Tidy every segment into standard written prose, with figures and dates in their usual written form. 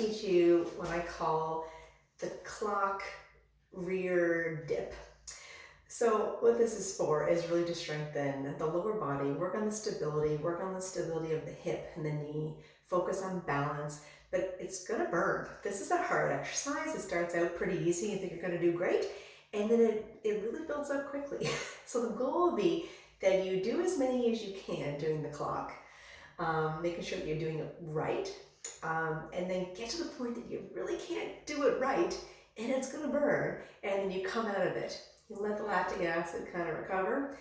teach you what I call the clock rear dip. So what this is for is really to strengthen the lower body, work on the stability of the hip and the knee, focus on balance, but it's gonna burn. This is a hard exercise. It starts out pretty easy. You think you're gonna do great, and then it really builds up quickly. So the goal will be that you do as many as you can doing the clock, making sure that you're doing it right, and then get to the point that you really can't do it right, and it's gonna burn, and then you come out of it. You let the lactic acid kind of recover,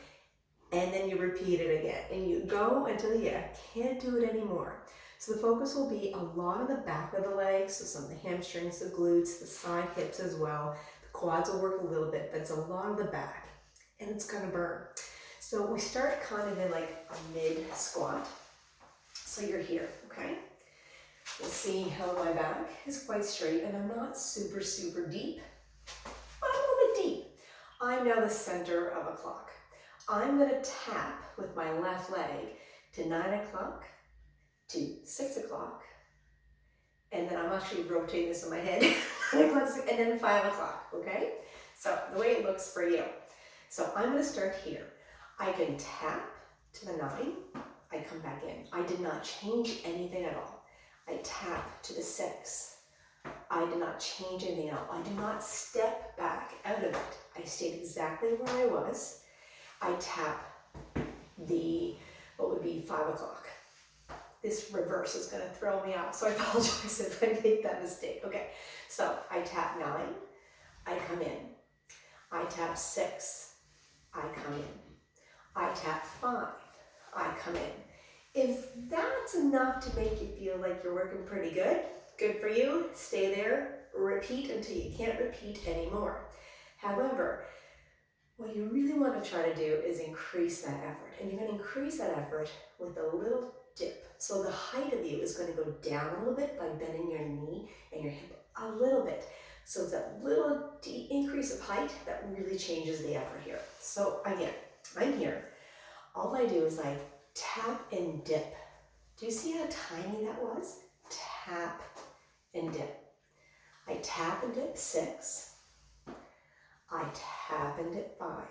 and then you repeat it again, and you go until you can't do it anymore. So the focus will be a lot of the back of the legs, so some of the hamstrings, the glutes, the side hips as well. The quads will work a little bit, but it's a lot of the back, and it's gonna burn. So we start kind of in like a mid squat. So you're here, okay? You'll see how my back is quite straight, and I'm not super, super deep, but I'm a little bit deep. I'm now the center of a clock. I'm gonna tap with my left leg to 9 o'clock, to 6 o'clock, and then I'm actually rotating this in my head, and then 5 o'clock, okay? So the way it looks for you. So I'm gonna start here. I can tap to the 9, I come back in. I did not change anything at all. I tap to the 6. I did not change anything at all. I did not step back out of it. I stayed exactly where I was. I tap the, what would be 5 o'clock. This reverse is gonna throw me off, so I apologize if I make that mistake. Okay, so I tap 9, I come in. I tap 6, I come in. I tap 5, I come in. If that's enough to make you feel like you're working pretty good, good for you, stay there, repeat until you can't repeat anymore. However, what you really want to try to do is increase that effort, and you're going to increase that effort with a little dip. So the height of you is going to go down a little bit by bending your knee and your hip a little bit. So it's that little increase of height that really changes the effort here. So again, I'm here. All I do is I tap and dip. Do you see how tiny that was? Tap and dip. I tap and dip 6. I tap and dip 5.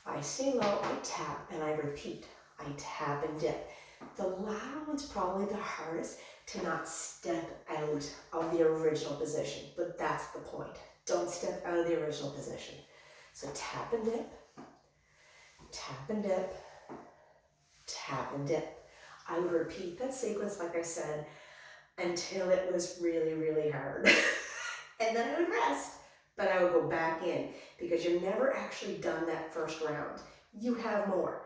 I stay low, I tap, and I repeat. I tap and dip. The latter one's probably the hardest, to not step out of the original position, but that's the point. Don't step out of the original position. So tap and dip, tap and dip, tap and dip. I would repeat that sequence, like I said, until it was really, really hard. And then I would rest, but I would go back in, because you're never actually done that first round. You have more.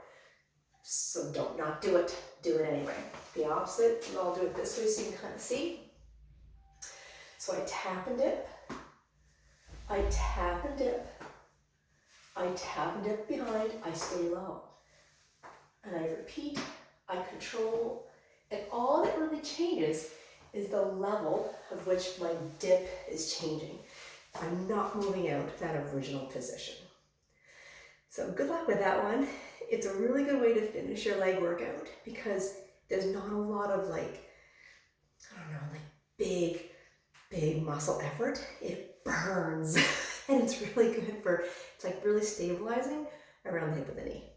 So don't not do it. Do it anyway. The opposite, and I'll do it this way so you can kind of see. So I tap and dip. I tap and dip. I tap and dip behind. I stay low. And I repeat. I control. And all that really changes is the level of which my dip is changing. I'm not moving out of that original position. So good luck with that one. It's a really good way to finish your leg workout, because there's not a lot of like big muscle effort. It burns. And it's really good for, it's like really stabilizing around the hip of the knee.